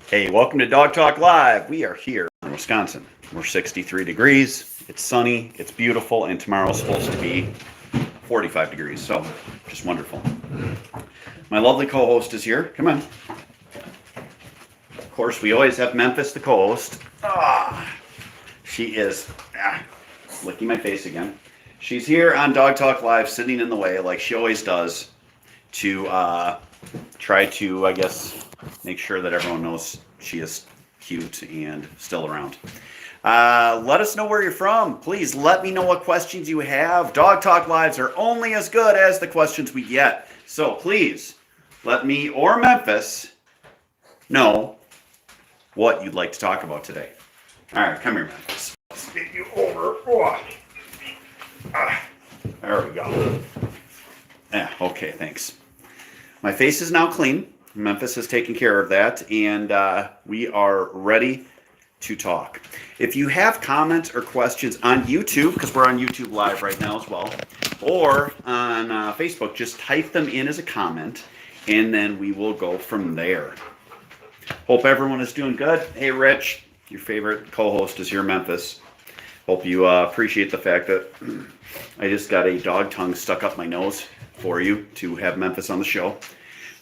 Hey, welcome to Dog Talk Live. We are here in Wisconsin. We're 63 degrees. It's sunny, it's beautiful, and tomorrow's supposed to be 45 degrees. So, just wonderful. My lovely co-host is here. Come on. Of course, we always have Memphis, the co-host. She is licking my face again. She's here on Dog Talk Live, sitting in the way like she always does to try to, I guess, make sure that everyone knows she is cute and still around. Let us know where you're from. Please let me know what questions you have. Dog Talk Lives are only as good as the questions we get. So please let me or Memphis know what you'd like to talk about today. All right, come here, Memphis. Let's get you over. There we go. Yeah, okay, thanks. My face is now clean. Memphis has taken care of that, and we are ready to talk. If you have comments or questions on YouTube, because we're on YouTube Live right now as well, or on Facebook, just type them in as a comment, and then we will go from there. Hope everyone is doing good. Hey, Rich, your favorite co-host is here, Memphis. Hope you appreciate the fact that I just got a dog tongue stuck up my nose for you to have Memphis on the show.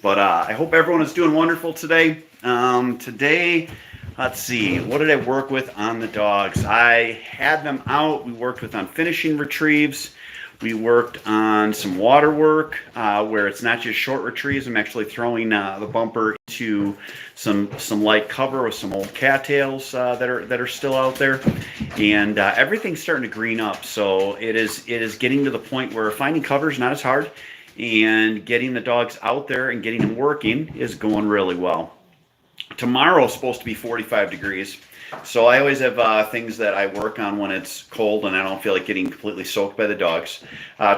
But I hope everyone is doing wonderful today. Today, let's see, what did I work with on the dogs? I had them out. We worked on finishing retrieves. We worked on some water work where it's not just short retrieves. I'm actually throwing the bumper into some light cover with some old cattails that are still out there, and everything's starting to green up. So it is getting to the point where finding cover is not as hard, and getting the dogs out there and getting them working is going really well. Tomorrow is supposed to be 45 degrees. So I always have things that I work on when it's cold and I don't feel like getting completely soaked by the dogs.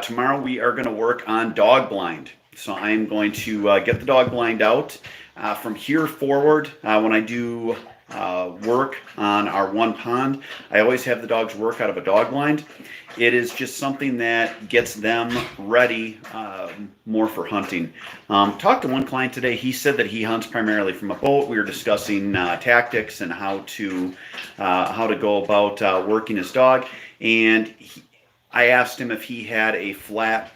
Tomorrow we are going to work on dog blind. So I'm going to get the dog blind out. From here forward, when I do work on our one pond, I always have the dogs work out of a dog blind. It is just something that gets them ready more for hunting. Talked to one client today. He said that he hunts primarily from a boat. We were discussing tactics and how to go about working his dog. And I asked him if he had a flat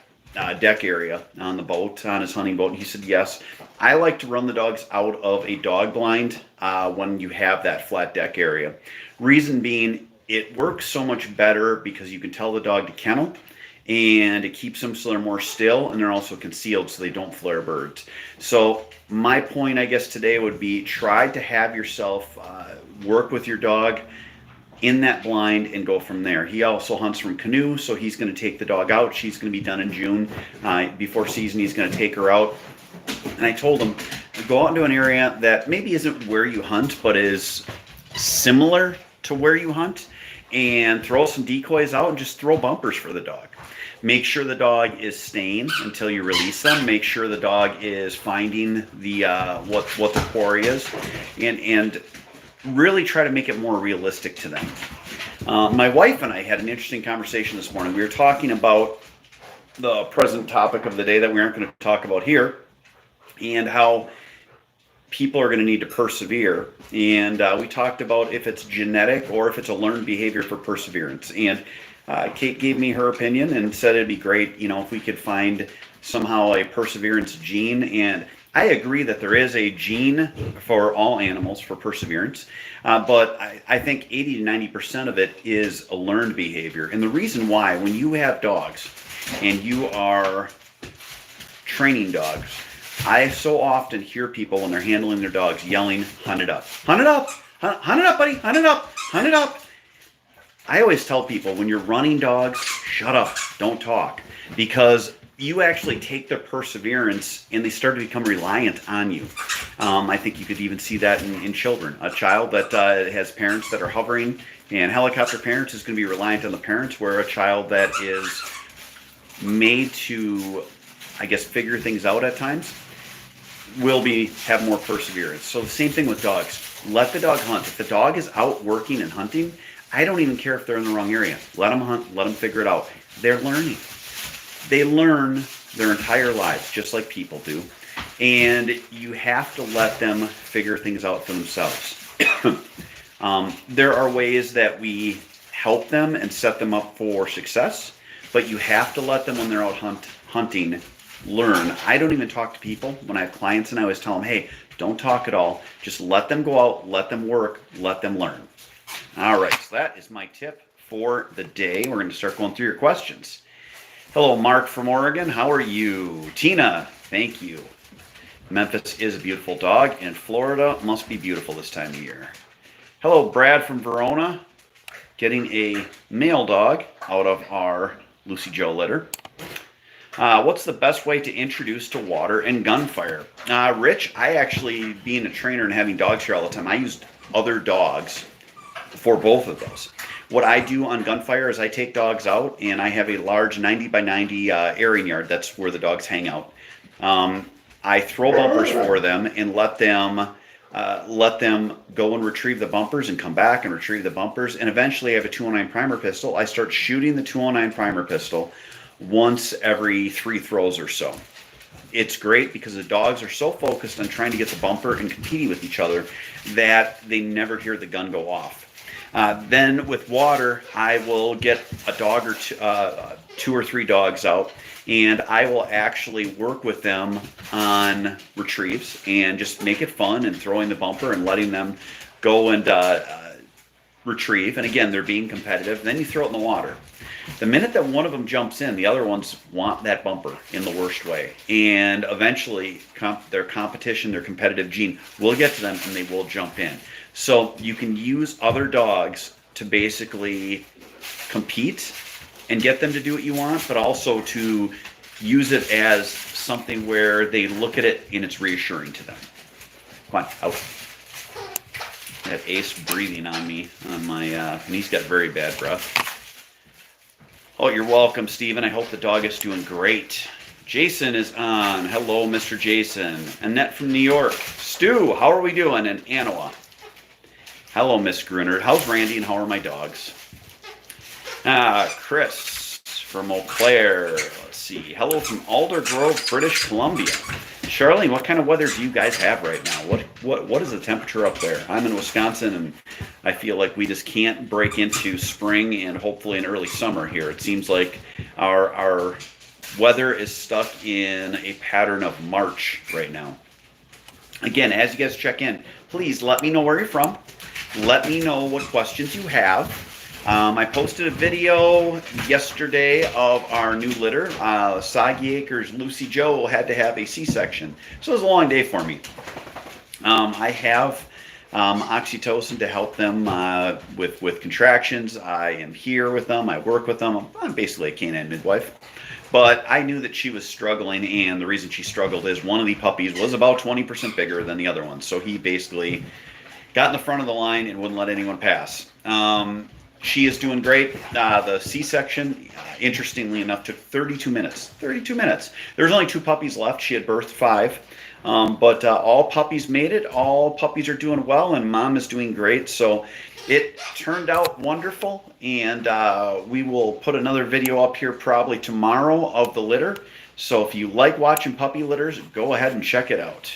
deck area on the boat, on his hunting boat. And he said yes. I like to run the dogs out of a dog blind when you have that flat deck area. Reason being, it works so much better because you can tell the dog to kennel, and it keeps them so they're more still, and they're also concealed so they don't flare birds. So my point, I guess, today would be try to have yourself work with your dog in that blind and go from there. He also hunts from canoe, so he's going to take the dog out. She's going to be done in June. Before season, he's going to take her out. And I told him, go out into an area that maybe isn't where you hunt, but is similar to where you hunt, and throw some decoys out and just throw bumpers for the dog. Make sure the dog is staying until you release them. Make sure the dog is finding the what the quarry is, and really try to make it more realistic to them. My wife and I had an interesting conversation this morning. We were talking about the present topic of the day that we aren't going to talk about here, and how people are going to need to persevere. And we talked about if it's genetic or if it's a learned behavior for perseverance. And Kate gave me her opinion and said it'd be great, if we could find somehow a perseverance gene. And I agree that there is a gene for all animals for perseverance, but I think 80 to 90% of it is a learned behavior. And the reason why, when you have dogs and you are training dogs, I so often hear people when they're handling their dogs yelling, hunt it up, hunt it up, hunt it up, buddy, hunt it up, hunt it up. I always tell people, when you're running dogs, shut up, don't talk, because you actually take their perseverance and they start to become reliant on you. I think you could even see that in children. A child that has parents that are hovering and helicopter parents is going to be reliant on the parents, where a child that is made to, I guess, figure things out at times will have more perseverance. So the same thing with dogs. Let the dog hunt. If the dog is out working and hunting, I don't even care if they're in the wrong area. Let them hunt, let them figure it out. They're learning. They learn their entire lives, just like people do. and you have to let them figure things out for themselves. There are ways that we help them and set them up for success, but you have to let them, when they're out hunting, learn. I don't even talk to people. When I have clients, and I always tell them, hey, don't talk at all. Just let them go out, let them work, let them learn. All right, so that is my tip for the day. We're going to start going through your questions. Hello, Mark from Oregon. How are you? Tina, thank you. Memphis is a beautiful dog, and Florida must be beautiful this time of year. Hello, Brad from Verona. Getting a male dog out of our Lucy Joe litter. What's the best way to introduce to water and Gunfire? Rich, I actually, being a trainer and having dogs here all the time, I used other dogs for both of those. What I do on Gunfire is I take dogs out, and I have a large 90 by 90 airing yard. That's where the dogs hang out. I throw bumpers for them and let them go and retrieve the bumpers and come back and retrieve the bumpers. And eventually I have a 209 primer pistol. I start shooting the 209 primer pistol once every 3 throws or so. It's great because the dogs are so focused on trying to get the bumper and competing with each other that they never hear the gun go off. Then with water, I will get a dog or 2 or 3 dogs out, and I will actually work with them on retrieves and just make it fun and throwing the bumper and letting them go and retrieve. And again, they're being competitive. Then you throw it in the water. The minute that one of them jumps in, the other ones want that bumper in the worst way. And eventually their competition, their competitive gene will get to them and they will jump in. So you can use other dogs to basically compete and get them to do what you want, but also to use it as something where they look at it and it's reassuring to them. Come on, out. I have Ace breathing on me, on my, and he's got very bad breath. Oh, you're welcome, Stephen. I hope the dog is doing great. Jason is on. Hello, Mr. Jason. Annette from New York. Stu, how are we doing in Anawa? Hello, Miss Gruner. How's Randy and how are my dogs? Chris from Eau Claire. Let's see. Hello from Alder Grove, British Columbia. Charlene, what kind of weather do you guys have right now? What is the temperature up there? I'm in Wisconsin, and I feel like we just can't break into spring and hopefully an early summer here. It seems like our weather is stuck in a pattern of March right now. Again, as you guys check in, please let me know where you're from. Let me know what questions you have. I posted a video yesterday of our new litter. Soggy Acres Lucy Joe had to have a C-section, so it was a long day for me. I have oxytocin to help them with contractions. I am here with them. I work with them. I'm basically a canine midwife. But I knew that she was struggling, and the reason she struggled is one of the puppies was about 20% bigger than the other one. So he basically got in the front of the line and wouldn't let anyone pass. She is doing great. The C-section, interestingly enough, took 32 minutes. 32 minutes. There was only 2 puppies left. She had birthed 5. But all puppies made it. All puppies are doing well, and Mom is doing great. So it turned out wonderful, and we will put another video up here probably tomorrow of the litter. So if you like watching puppy litters, go ahead and check it out.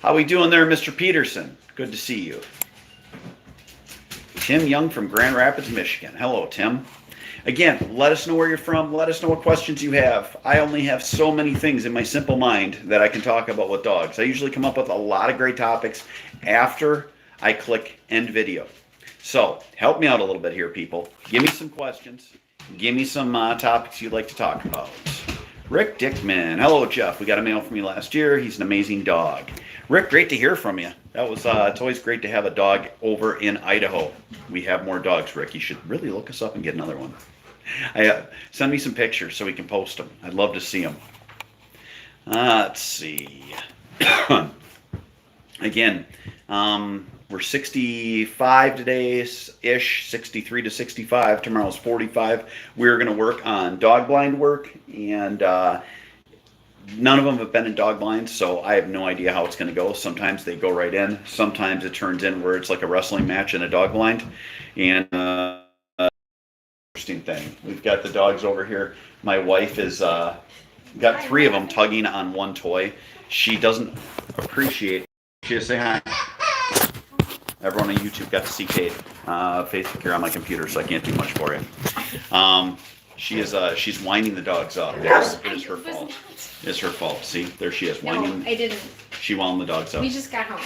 How we doing there, Mr. Peterson? Good to see you. Tim Young from Grand Rapids, Michigan. Hello, Tim. Again, let us know where you're from. Let us know what questions you have. I only have so many things in my simple mind that I can talk about with dogs. I usually come up with a lot of great topics after I click end video. So help me out a little bit here, people. Give me some questions. Give me some topics you'd like to talk about. Rick Dickman. Hello, Jeff. We got a mail from you last year. He's an amazing dog. Rick, great to hear from you. That was it's always great to have a dog over in Idaho. We have more dogs, Rick. You should really look us up and get another one. Send me some pictures so we can post them. I'd love to see them. Let's see. Again, we're 65 today-ish, 63 to 65. Tomorrow's 45. We're going to work on dog blind work, and none of them have been in dog blinds, so I have no idea how it's going to go. Sometimes they go right in. Sometimes it turns in where it's like a wrestling match in a dog blind. And interesting thing. We've got the dogs over here. My wife is Got 3 of them tugging on one toy. She doesn't appreciate. She just say hi. Everyone on YouTube got to see Kate. Facebook here on my computer, so I can't do much for you. She's winding the dogs up. It is her fault. It's her fault. See, there she is winding. No, I didn't. She wound the dogs up. We just got home.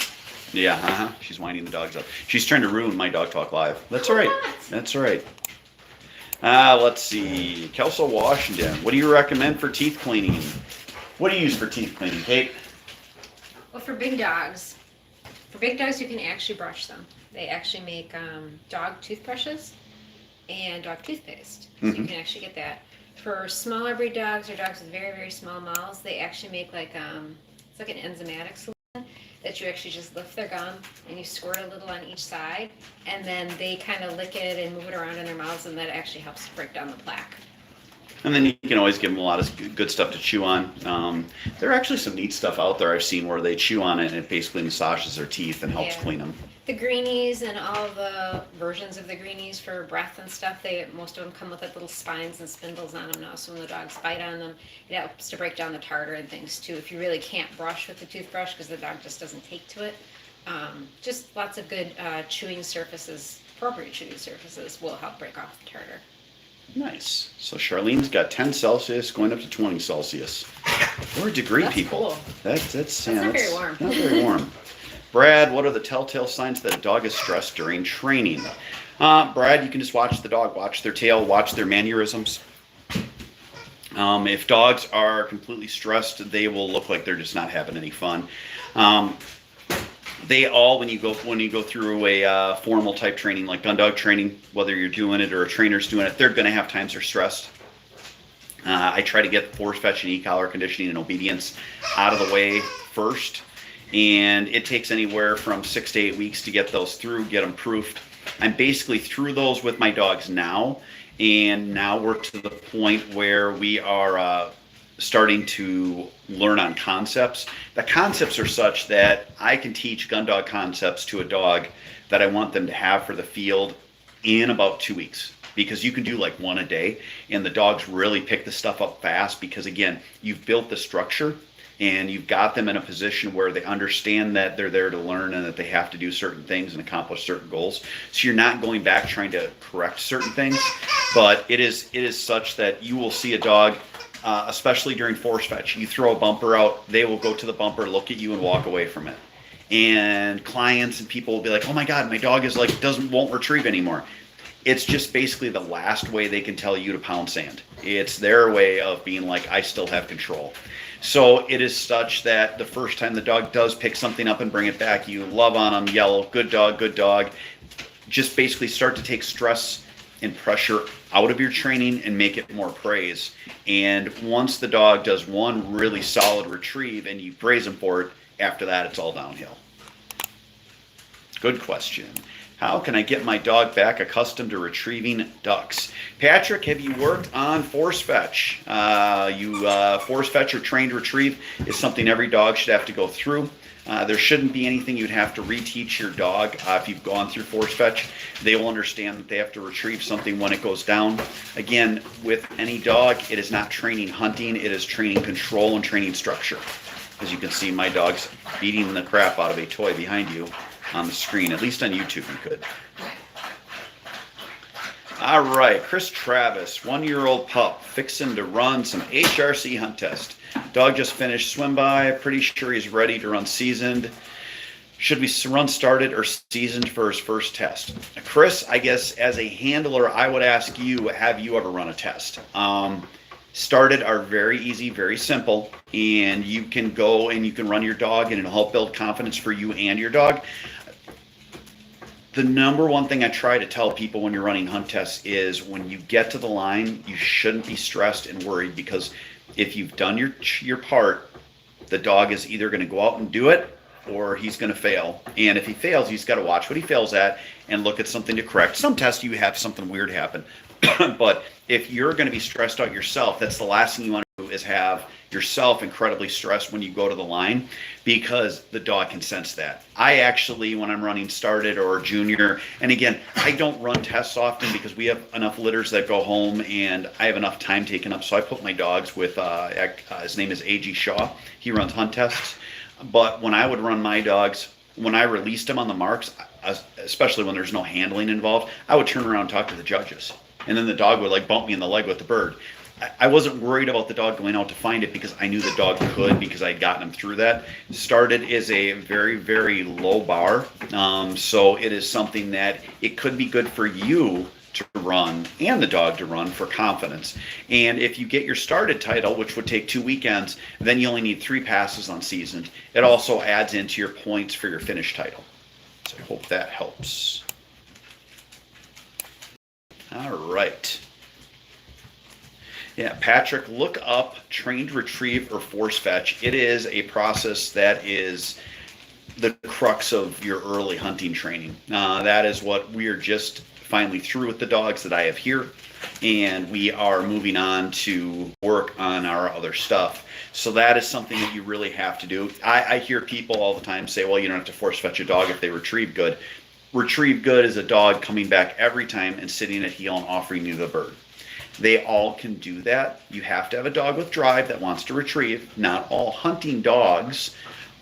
Yeah, She's winding the dogs up. She's trying to ruin my Dog Talk Live. That's all right. That's all right. Let's see. Kelso, Washington. What do you recommend for teeth cleaning? What do you use for teeth cleaning, Kate? Well, for big dogs, you can actually brush them. They actually make dog toothbrushes and dog toothpaste. So you can actually get that. For smaller breed dogs or dogs with very, very small mouths, they actually make like it's like an enzymatic solution that you actually just lift their gum and you squirt a little on each side, and then they kind of lick it and move it around in their mouths, and that actually helps break down the plaque. And then you can always give them a lot of good stuff to chew on. There are actually some neat stuff out there I've seen where they chew on it and it basically massages their teeth and helps clean them. The greenies and all the versions of the greenies for breath and stuff, most of them come with like little spines and spindles on them now, so when the dogs bite on them, it helps to break down the tartar and things too. If you really can't brush with the toothbrush because the dog just doesn't take to it, just lots of good chewing surfaces, appropriate chewing surfaces will help break off the tartar. Nice. So Charlene's got 10 Celsius going up to 20 Celsius. We're degree That's people. Cool. That's not very warm. Not very warm. Brad, what are the telltale signs that a dog is stressed during training? Brad, you can just watch the dog, watch their tail, watch their mannerisms. If dogs are completely stressed, they will look like they're just not having any fun. They all, when you go through a formal type training like gun dog training, whether you're doing it or a trainer's doing it, they're going to have times they're stressed. I try to get force fetch and e-collar conditioning and obedience out of the way first. And it takes anywhere from 6 to 8 weeks to get those through, get them proofed. I'm basically through those with my dogs now, and now we're to the point where we are starting to learn on concepts. The concepts are such that I can teach gun dog concepts to a dog that I want them to have for the field in about 2 weeks. Because you can do like one a day, and the dogs really pick the stuff up fast because, again, you've built the structure. And you've got them in a position where they understand that they're there to learn and that they have to do certain things and accomplish certain goals. So you're not going back trying to correct certain things, but it is such that you will see a dog, especially during force fetch. You throw a bumper out, they will go to the bumper, look at you, and walk away from it. And clients and people will be like, "Oh my God, my dog is like won't retrieve anymore." It's just basically the last way they can tell you to pound sand. It's their way of being like, "I still have control." So it is such that the first time the dog does pick something up and bring it back, you love on them, yell, good dog, good dog. Just basically start to take stress and pressure out of your training and make it more praise. And once the dog does one really solid retrieve and you praise him for it, after that it's all downhill. Good question. How can I get my dog back accustomed to retrieving ducks? Patrick, have you worked on force fetch? Force fetch or trained retrieve is something every dog should have to go through. There shouldn't be anything you'd have to reteach your dog if you've gone through force fetch. They will understand that they have to retrieve something when it goes down. Again, with any dog, it is not training hunting, it is training control and training structure. As you can see, my dog's beating the crap out of a toy behind you on the screen. At least on YouTube you could. All right, Chris Travis, 1-year-old pup, fixing to run some HRC hunt test. Dog just finished swim by, pretty sure he's ready to run seasoned. Should we run started or seasoned for his first test? Chris, I guess as a handler, I would ask you, have you ever run a test? Started are very easy, very simple, and you can go and you can run your dog and it'll help build confidence for you and your dog. The number one thing I try to tell people when you're running hunt tests is when you get to the line, you shouldn't be stressed and worried, because if you've done your part, the dog is either going to go out and do it or he's going to fail. And if he fails, he's got to watch what he fails at and look at something to correct. Some tests you have something weird happen. But if you're going to be stressed out yourself, that's the last thing you want is have yourself incredibly stressed when you go to the line, because the dog can sense that. I actually, when I'm running started or junior, and again, I don't run tests often because we have enough litters that go home and I have enough time taken up. So I put my dogs with, his name is A.G. Shaw. He runs hunt tests. But when I would run my dogs, when I released them on the marks, especially when there's no handling involved, I would turn around and talk to the judges. And then the dog would like bump me in the leg with the bird. I wasn't worried about the dog going out to find it because I knew the dog could, because I'd gotten him through that. Started is a very, very low bar. So it is something that it could be good for you to run and the dog to run for confidence. And if you get your started title, which would take 2 weekends, then you only need 3 passes on seasoned. It also adds into your points for your finish title. So I hope that helps. All right. Yeah, Patrick, look up trained retrieve or force fetch. It is a process that is the crux of your early hunting training. That is what we are just finally through with the dogs that I have here, and we are moving on to work on our other stuff. So that is something that you really have to do. I hear people all the time say, well, you don't have to force fetch a dog if they retrieve good. Retrieve good is a dog coming back every time and sitting at heel and offering you the bird. They all can do that. You have to have a dog with drive that wants to retrieve. Not all hunting dogs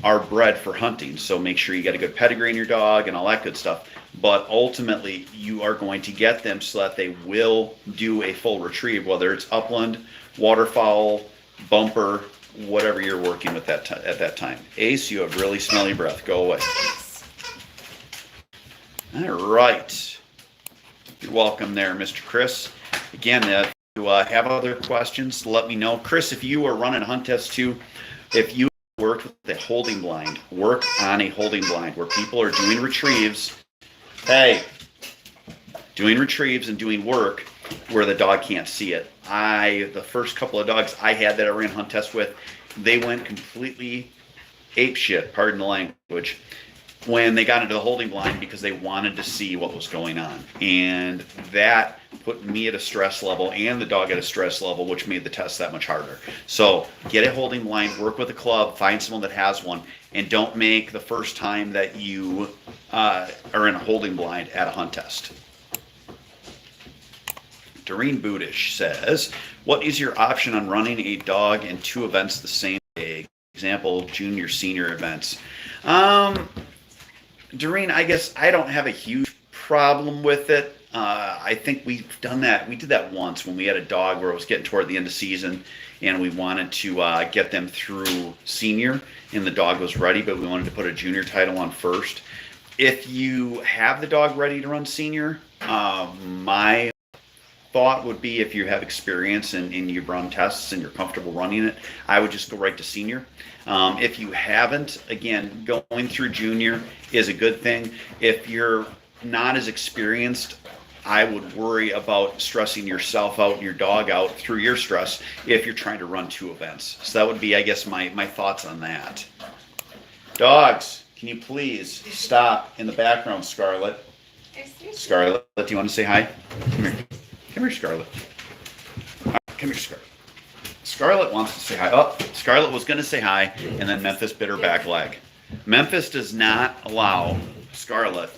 are bred for hunting, so make sure you get a good pedigree in your dog and all that good stuff. But ultimately, you are going to get them so that they will do a full retrieve, whether it's upland, waterfowl, bumper, whatever you're working with at that time. Ace, you have really smelly breath. Go away. All right. You're welcome there, Mr. Chris. Again, if you have other questions, let me know. Chris, if you are running a hunt test too, if you worked with a holding blind, work on a holding blind where people are doing retrieves. Hey, doing retrieves and doing work where the dog can't see it. The first couple of dogs I had that I ran hunt tests with, they went completely ape shit, pardon the language, when they got into the holding blind because they wanted to see what was going on. And that put me at a stress level and the dog at a stress level, which made the test that much harder. So get a holding blind, work with a club, find someone that has one, and don't make the first time that you are in a holding blind at a hunt test. Doreen Budish says, what is your option on running a dog in 2 events the same day? Example, junior, senior events. Doreen, I guess I don't have a huge problem with it. I think we've done that. We did that once when we had a dog where it was getting toward the end of season and we wanted to get them through senior and the dog was ready, but we wanted to put a junior title on first. If you have the dog ready to run senior, my thought would be if you have experience and you've run tests and you're comfortable running it, I would just go right to senior. If you haven't, again, going through junior is a good thing. If you're not as experienced, I would worry about stressing yourself out and your dog out through your stress if you're trying to run 2 events. So that would be, I guess, my thoughts on that. Dogs, can you please stop in the background, Scarlett? Scarlett, do you want to say hi? Come here. Come here, Scarlett. Come here, Scarlett. Scarlett wants to say hi. Oh, Scarlett was going to say hi, and then Memphis bit her back leg. Memphis does not allow Scarlett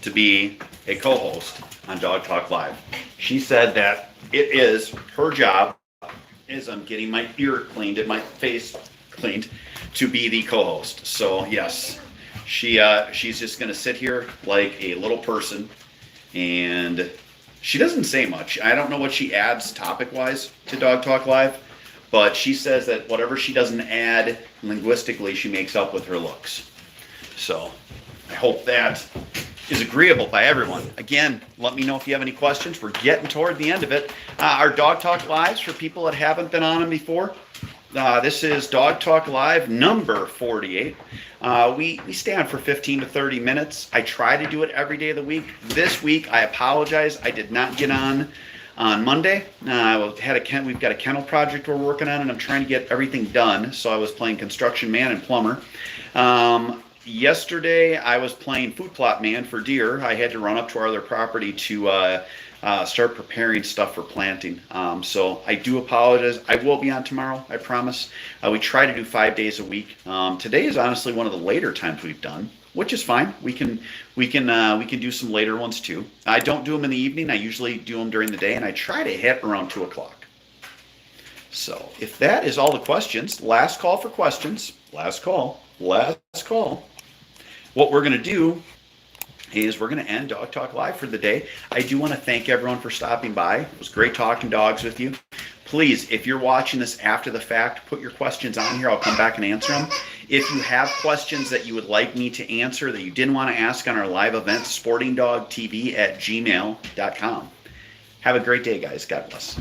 to be a co-host on Dog Talk Live. She said that it is her job, as I'm getting my ear cleaned and my face cleaned, to be the co-host. So yes, she's just going to sit here like a little person, and she doesn't say much. I don't know what she adds topic-wise to Dog Talk Live, but she says that whatever she doesn't add linguistically, she makes up with her looks. So I hope that is agreeable by everyone. Again, let me know if you have any questions. We're getting toward the end of it. Our Dog Talk Lives, for people that haven't been on them before, this is Dog Talk Live number 48. We stay on for 15 to 30 minutes. I try to do it every day of the week. This week, I apologize. I did not get on Monday. We've got a kennel project we're working on, and I'm trying to get everything done. So I was playing construction man and plumber. Yesterday, I was playing food plot man for deer. I had to run up to our other property to start preparing stuff for planting. So I do apologize. I will be on tomorrow, I promise. We try to do 5 days a week. Today is honestly one of the later times we've done, which is fine. We can do some later ones too. I don't do them in the evening. I usually do them during the day, and I try to hit around 2 o'clock. So if that is all the questions, last call for questions. Last call. Last call. What we're going to do is we're going to end Dog Talk Live for the day. I do want to thank everyone for stopping by. It was great talking dogs with you. Please, if you're watching this after the fact, put your questions on here. I'll come back and answer them. If you have questions that you would like me to answer that you didn't want to ask on our live event, sportingdogtv@gmail.com. Have a great day, guys. God bless.